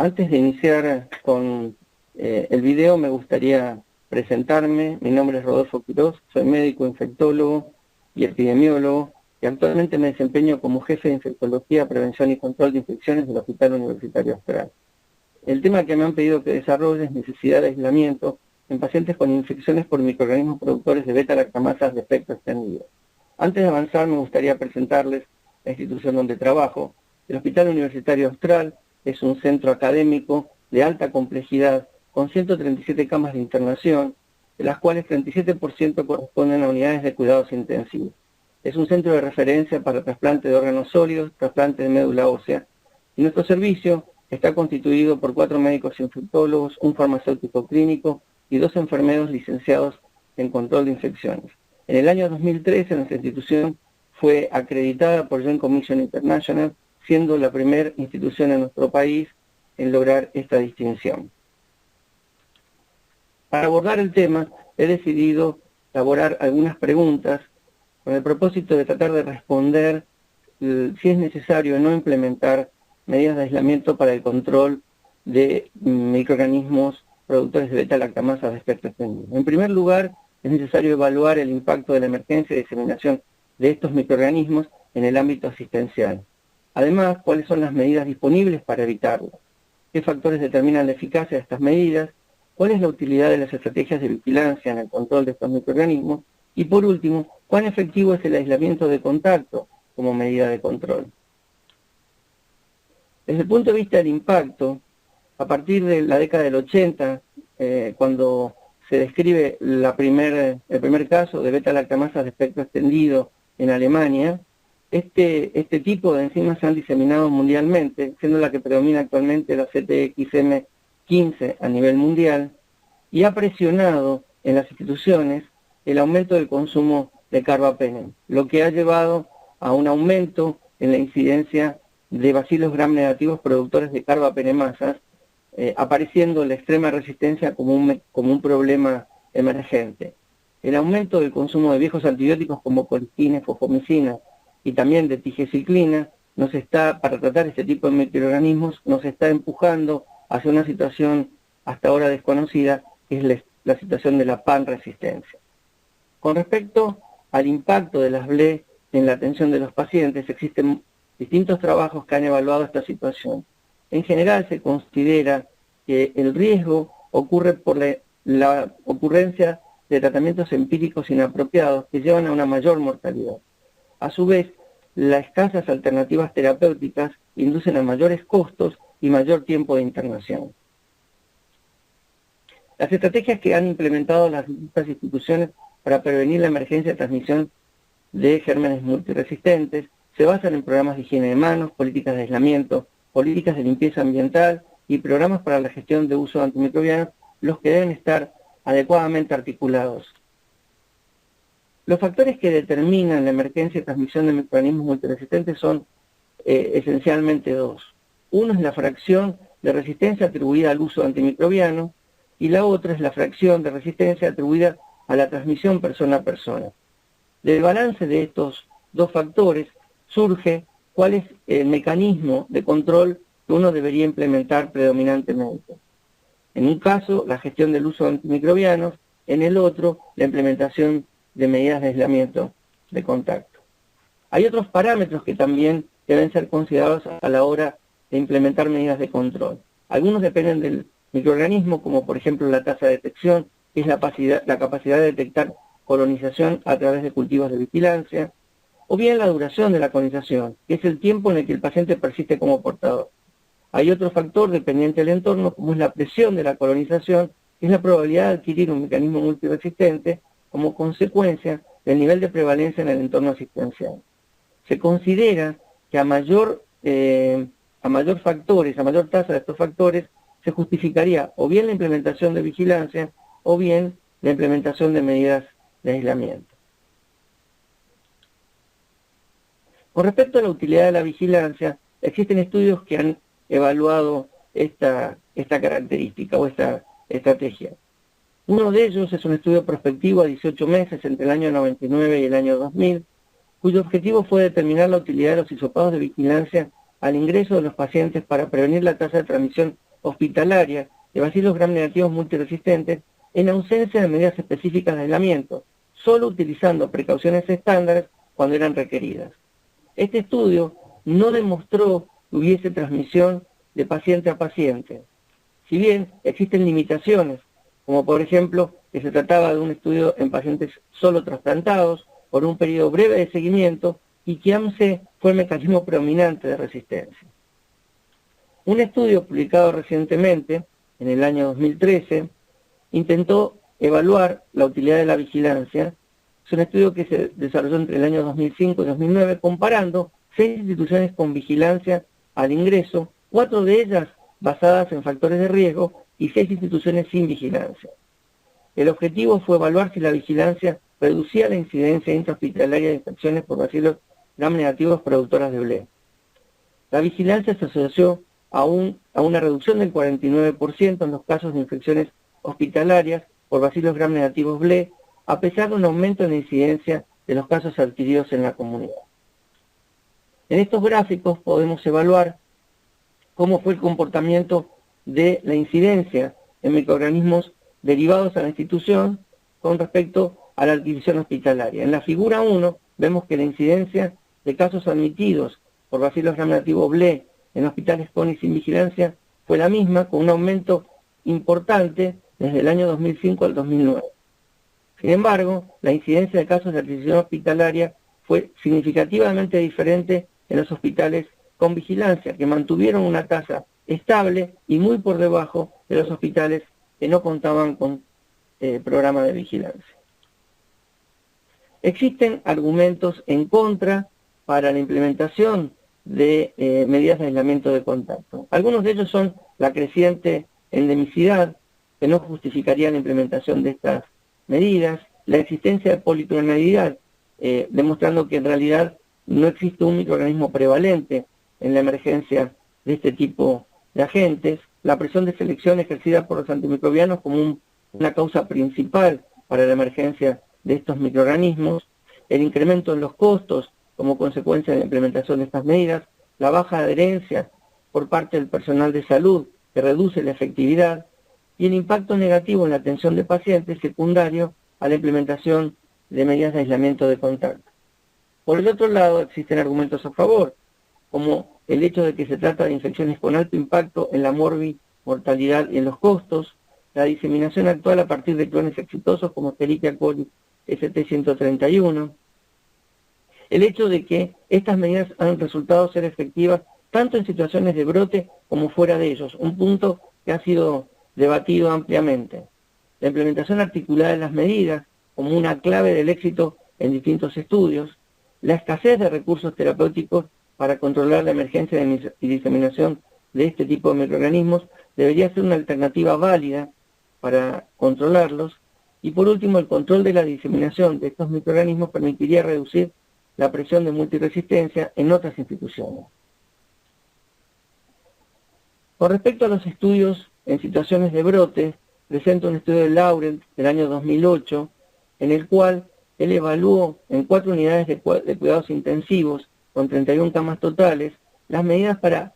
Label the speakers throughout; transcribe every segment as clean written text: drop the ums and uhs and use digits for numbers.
Speaker 1: Antes de iniciar con el video, me gustaría presentarme. Mi nombre es Rodolfo Quiroz, soy médico infectólogo y epidemiólogo y actualmente me desempeño como jefe de infectología, prevención y control de infecciones del Hospital Universitario Austral. El tema que me han pedido que desarrolle es necesidad de aislamiento en pacientes con infecciones por microorganismos productores de beta-lactamasas de espectro extendido. Antes de avanzar, me gustaría presentarles la institución donde trabajo. El Hospital Universitario Austral es un centro académico de alta complejidad con 137 camas de internación, de las cuales 37% corresponden a unidades de cuidados intensivos. Es un centro de referencia para trasplante de órganos sólidos, trasplante de médula ósea, y nuestro servicio está constituido por 4 médicos infectólogos, un farmacéutico clínico y 2 enfermeros licenciados en control de infecciones. En el año 2013 nuestra institución fue acreditada por Joint Commission International, siendo la primera institución en nuestro país en lograr esta distinción. Para abordar el tema, he decidido elaborar algunas preguntas con el propósito de tratar de responder si es necesario o no implementar medidas de aislamiento para el control de microorganismos productores de beta-lactamasas de espectro extendido. En primer lugar, es necesario evaluar el impacto de la emergencia y diseminación de estos microorganismos en el ámbito asistencial. Además, cuáles son las medidas disponibles para evitarlo, qué factores determinan la eficacia de estas medidas, cuál es la utilidad de las estrategias de vigilancia en el control de estos microorganismos y, por último, cuán efectivo es el aislamiento de contacto como medida de control. Desde el punto de vista del impacto, a partir de la década del 80, cuando se describe el primer caso de beta-lactamasas de espectro extendido en Alemania, este tipo de enzimas se han diseminado mundialmente, siendo la que predomina actualmente la CTXM15 a nivel mundial, y ha presionado en las instituciones el aumento del consumo de carbapenem, lo que ha llevado a un aumento en la incidencia de bacilos gram negativos productores de carbapenemasas, apareciendo la extrema resistencia como un problema emergente. El aumento del consumo de viejos antibióticos como colistina, fosfomicina y también de tigecyclina para tratar este tipo de microorganismos, nos está empujando hacia una situación hasta ahora desconocida, que es la situación de la panresistencia. Con respecto al impacto de las BLE en la atención de los pacientes, existen distintos trabajos que han evaluado esta situación. En general se considera que el riesgo ocurre por la ocurrencia de tratamientos empíricos inapropiados que llevan a una mayor mortalidad. A su vez, las escasas alternativas terapéuticas inducen a mayores costos y mayor tiempo de internación. Las estrategias que han implementado las distintas instituciones para prevenir la emergencia de transmisión de gérmenes multiresistentes se basan en programas de higiene de manos, políticas de aislamiento, políticas de limpieza ambiental y programas para la gestión de uso de antimicrobianos, los que deben estar adecuadamente articulados. Los factores que determinan la emergencia de transmisión de microorganismos multiresistentes son esencialmente dos. Uno es la fracción de resistencia atribuida al uso antimicrobiano y la otra es la fracción de resistencia atribuida a la transmisión persona a persona. Del balance de estos dos factores surge cuál es el mecanismo de control que uno debería implementar predominantemente. En un caso, la gestión del uso de antimicrobianos, en el otro, la implementación de medidas de aislamiento de contacto. Hay otros parámetros que también deben ser considerados a la hora de implementar medidas de control. Algunos dependen del microorganismo, como por ejemplo la tasa de detección, que es la capacidad de detectar colonización a través de cultivos de vigilancia, o bien la duración de la colonización, que es el tiempo en el que el paciente persiste como portador. Hay otro factor dependiente del entorno, como es la presión de la colonización, que es la probabilidad de adquirir un mecanismo multiresistente como consecuencia del nivel de prevalencia en el entorno asistencial. Se considera que a mayor tasa de estos factores, se justificaría o bien la implementación de vigilancia o bien la implementación de medidas de aislamiento. Con respecto a la utilidad de la vigilancia, existen estudios que han evaluado esta característica o esta estrategia. Uno de ellos es un estudio prospectivo a 18 meses entre el año 99 y el año 2000, cuyo objetivo fue determinar la utilidad de los hisopados de vigilancia al ingreso de los pacientes para prevenir la tasa de transmisión hospitalaria de bacilos gram negativos multiresistentes en ausencia de medidas específicas de aislamiento, solo utilizando precauciones estándares cuando eran requeridas. Este estudio no demostró que hubiese transmisión de paciente a paciente, si bien existen limitaciones, como por ejemplo que se trataba de un estudio en pacientes solo trasplantados por un periodo breve de seguimiento y que AMC fue el mecanismo predominante de resistencia. Un estudio publicado recientemente, en el año 2013, intentó evaluar la utilidad de la vigilancia. Es un estudio que se desarrolló entre el año 2005 y 2009, comparando 6 instituciones con vigilancia al ingreso, 4 de ellas basadas en factores de riesgo y 6 instituciones sin vigilancia. El objetivo fue evaluar si la vigilancia reducía la incidencia intrahospitalaria de infecciones por bacilos gram negativos productoras de BLE. La vigilancia se asoció a una reducción del 49% en los casos de infecciones hospitalarias por bacilos gram negativos BLE, a pesar de un aumento en la incidencia de los casos adquiridos en la comunidad. En estos gráficos podemos evaluar cómo fue el comportamiento de la incidencia en microorganismos derivados a la institución con respecto a la adquisición hospitalaria. En la figura 1 vemos que la incidencia de casos admitidos por bacilos gram negativos BLE en hospitales con y sin vigilancia fue la misma, con un aumento importante desde el año 2005 al 2009. Sin embargo, la incidencia de casos de adquisición hospitalaria fue significativamente diferente en los hospitales con vigilancia, que mantuvieron una tasa estable y muy por debajo de los hospitales que no contaban con programa de vigilancia. Existen argumentos en contra para la implementación de medidas de aislamiento de contacto. Algunos de ellos son la creciente endemicidad, que no justificaría la implementación de estas medidas, la existencia de policlonalidad, demostrando que en realidad no existe un microorganismo prevalente en la emergencia de este tipo de agentes, la presión de selección ejercida por los antimicrobianos como una causa principal para la emergencia de estos microorganismos, el incremento en los costos como consecuencia de la implementación de estas medidas, la baja adherencia por parte del personal de salud que reduce la efectividad y el impacto negativo en la atención de pacientes secundario a la implementación de medidas de aislamiento de contacto. Por el otro lado, existen argumentos a favor, como el hecho de que se trata de infecciones con alto impacto en la mortalidad y en los costos, la diseminación actual a partir de clones exitosos como Escherichia coli ST131, el hecho de que estas medidas han resultado ser efectivas tanto en situaciones de brote como fuera de ellos, un punto que ha sido debatido ampliamente. La implementación articulada de las medidas como una clave del éxito en distintos estudios, la escasez de recursos terapéuticos para controlar la emergencia y diseminación de este tipo de microorganismos debería ser una alternativa válida para controlarlos, y por último el control de la diseminación de estos microorganismos permitiría reducir la presión de multiresistencia en otras instituciones. Con respecto a los estudios en situaciones de brote, presento un estudio de Laurent del año 2008, en el cual él evaluó en 4 unidades de cuidados intensivos, con 31 camas totales, las medidas para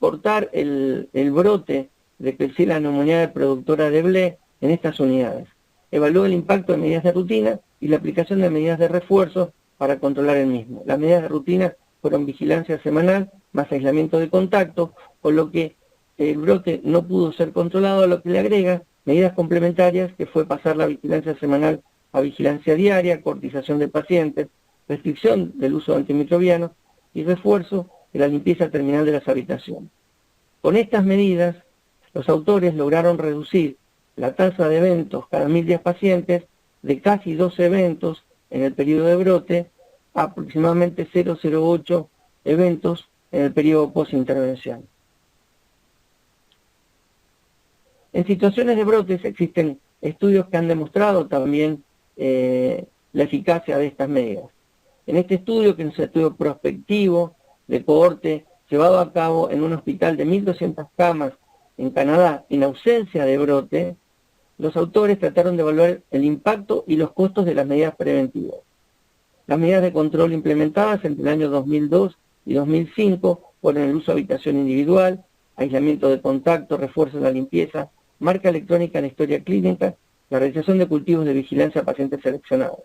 Speaker 1: cortar el brote de Klebsiella pneumoniae productora de BLE en estas unidades. Evaluó el impacto de medidas de rutina y la aplicación de medidas de refuerzo para controlar el mismo. Las medidas de rutina fueron vigilancia semanal más aislamiento de contacto, con lo que el brote no pudo ser controlado, a lo que le agrega medidas complementarias, que fue pasar la vigilancia semanal a vigilancia diaria, cortización de pacientes, restricción del uso de antimicrobianos y refuerzo de la limpieza terminal de las habitaciones. Con estas medidas, los autores lograron reducir la tasa de eventos cada 1010 pacientes de casi 12 eventos en el periodo de brote a aproximadamente 0,08 eventos en el periodo post-intervención. En situaciones de brotes existen estudios que han demostrado también la eficacia de estas medidas. En este estudio, que es un estudio prospectivo de cohorte llevado a cabo en un hospital de 1.200 camas en Canadá, en ausencia de brote, los autores trataron de evaluar el impacto y los costos de las medidas preventivas. Las medidas de control implementadas entre el año 2002 y 2005 fueron el uso de habitación individual, aislamiento de contacto, refuerzo de la limpieza, marca electrónica en la historia clínica, la realización de cultivos de vigilancia a pacientes seleccionados.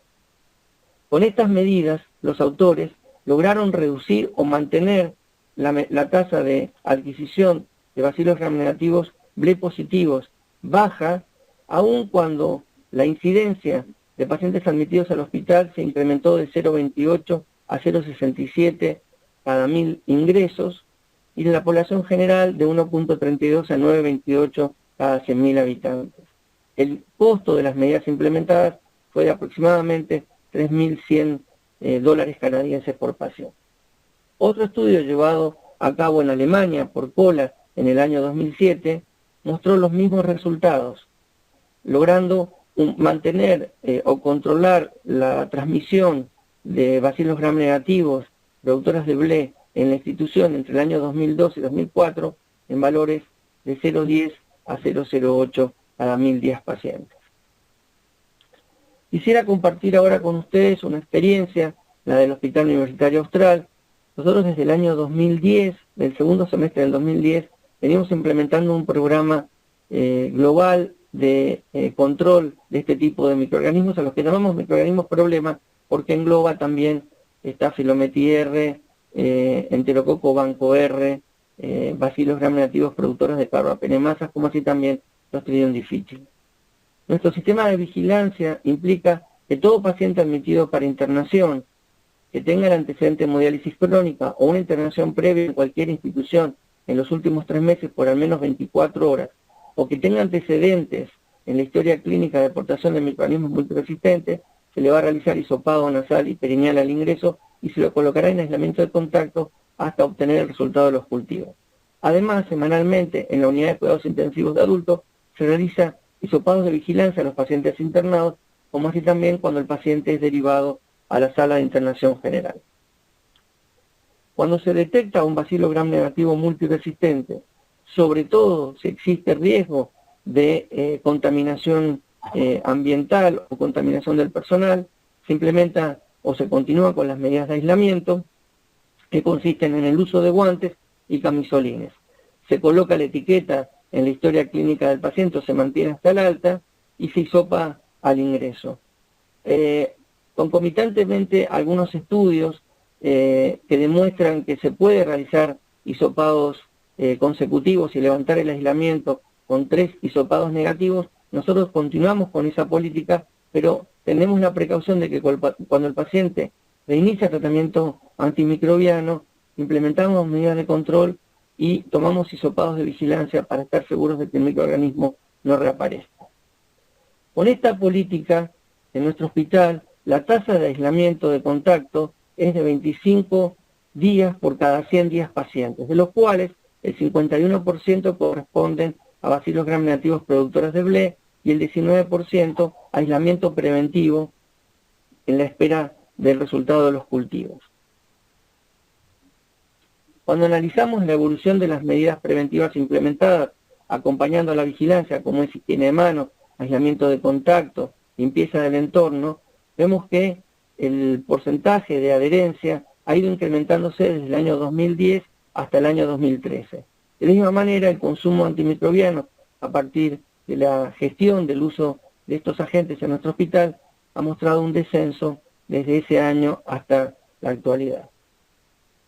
Speaker 1: Con estas medidas, los autores lograron reducir o mantener la tasa de adquisición de bacilos gram-negativos BLE positivos baja, aun cuando la incidencia de pacientes admitidos al hospital se incrementó de 0,28 a 0,67 cada 1000 ingresos, y en la población general de 1,32 a 9,28 cada 100.000 habitantes. El costo de las medidas implementadas fue de aproximadamente $3.100 canadienses por paciente. Otro estudio llevado a cabo en Alemania por Kohler en el año 2007 mostró los mismos resultados, logrando mantener o controlar la transmisión de bacilos gram negativos productoras de BLE en la institución entre el año 2002 y 2004 en valores de 0,10 a 0,08 cada 1010 pacientes. Quisiera compartir ahora con ustedes una experiencia, la del Hospital Universitario Austral. Nosotros desde el año 2010, del segundo semestre del 2010, venimos implementando un programa global de control de este tipo de microorganismos, a los que llamamos microorganismos problema, porque engloba también Staphylometis R, Enterococo banco R, bacilos gram negativos productores de carbapenemasas, como así también Clostridium difficile. Nuestro sistema de vigilancia implica que todo paciente admitido para internación, que tenga el antecedente de hemodiálisis crónica o una internación previa en cualquier institución en los últimos 3 meses por al menos 24 horas, o que tenga antecedentes en la historia clínica de aportación de microorganismos multiresistentes, se le va a realizar hisopado nasal y perineal al ingreso y se lo colocará en aislamiento de contacto hasta obtener el resultado de los cultivos. Además, semanalmente, en la unidad de cuidados intensivos de adultos, se realiza hisopados de vigilancia a los pacientes internados, como así también cuando el paciente es derivado a la sala de internación general. Cuando se detecta un bacilo gram negativo multiresistente, sobre todo si existe riesgo de contaminación ambiental o contaminación del personal, se implementa o se continúa con las medidas de aislamiento, que consisten en el uso de guantes y camisolines. Se coloca la etiqueta en la historia clínica del paciente, o se mantiene hasta el alta, y se hisopa al ingreso. Concomitantemente, algunos estudios que demuestran que se puede realizar hisopados consecutivos y levantar el aislamiento con 3 hisopados negativos. Nosotros continuamos con esa política, pero tenemos la precaución de que cuando el paciente reinicia tratamiento antimicrobiano, implementamos medidas de control y tomamos hisopados de vigilancia para estar seguros de que el microorganismo no reaparezca. Con esta política, en nuestro hospital, la tasa de aislamiento de contacto es de 25 días por cada 100 días pacientes, de los cuales el 51% corresponden a bacilos gram negativos productores de BLE y el 19% a aislamiento preventivo en la espera del resultado de los cultivos. Cuando analizamos la evolución de las medidas preventivas implementadas, acompañando a la vigilancia, como es higiene de manos, aislamiento de contacto, limpieza del entorno, vemos que el porcentaje de adherencia ha ido incrementándose desde el año 2010 hasta el año 2013. De la misma manera, el consumo antimicrobiano, a partir de la gestión del uso de estos agentes en nuestro hospital, ha mostrado un descenso desde ese año hasta la actualidad.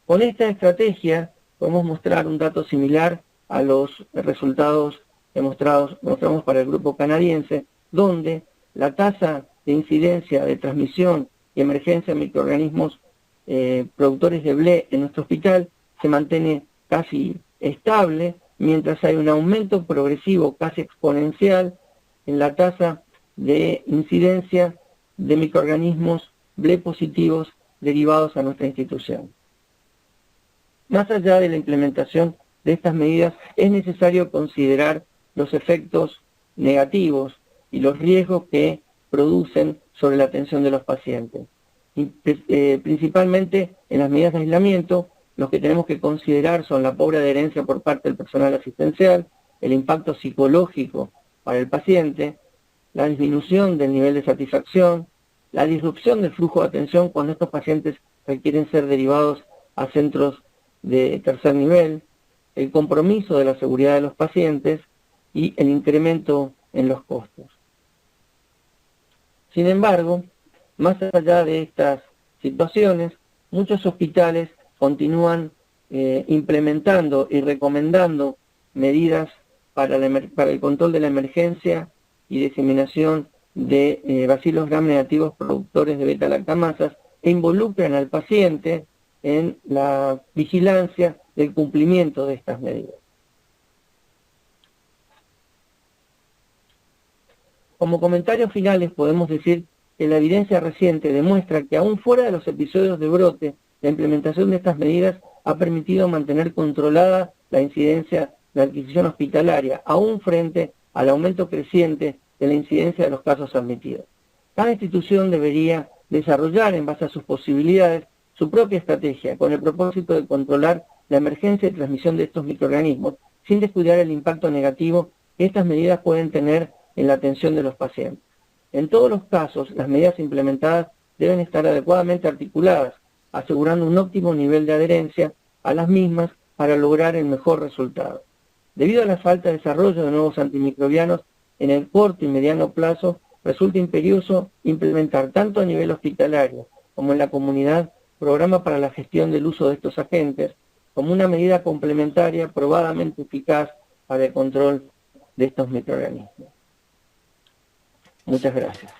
Speaker 1: Con esta estrategia podemos mostrar un dato similar a los resultados que mostramos para el grupo canadiense, donde la tasa de incidencia de transmisión y emergencia de microorganismos productores de BLE en nuestro hospital se mantiene casi estable, mientras hay un aumento progresivo casi exponencial en la tasa de incidencia de microorganismos BLE positivos derivados a nuestra institución. Más allá de la implementación de estas medidas, es necesario considerar los efectos negativos y los riesgos que producen sobre la atención de los pacientes. Principalmente en las medidas de aislamiento, los que tenemos que considerar son la pobre adherencia por parte del personal asistencial, el impacto psicológico para el paciente, la disminución del nivel de satisfacción, la disrupción del flujo de atención cuando estos pacientes requieren ser derivados a centros de tercer nivel, el compromiso de la seguridad de los pacientes y el incremento en los costos. Sin embargo, más allá de estas situaciones, muchos hospitales continúan implementando y recomendando medidas para el control de la emergencia y diseminación de bacilos gram negativos productores de beta-lactamasas e involucran al paciente en la vigilancia del cumplimiento de estas medidas. Como comentarios finales podemos decir que la evidencia reciente demuestra que aún fuera de los episodios de brote, la implementación de estas medidas ha permitido mantener controlada la incidencia de adquisición hospitalaria, aún frente al aumento creciente de la incidencia de los casos admitidos. Cada institución debería desarrollar, en base a sus posibilidades, su propia estrategia, con el propósito de controlar la emergencia y transmisión de estos microorganismos, sin descuidar el impacto negativo que estas medidas pueden tener en la atención de los pacientes. En todos los casos, las medidas implementadas deben estar adecuadamente articuladas, asegurando un óptimo nivel de adherencia a las mismas para lograr el mejor resultado. Debido a la falta de desarrollo de nuevos antimicrobianos, en el corto y mediano plazo resulta imperioso implementar tanto a nivel hospitalario como en la comunidad programas para la gestión del uso de estos agentes como una medida complementaria probadamente eficaz para el control de estos microorganismos. Muchas gracias.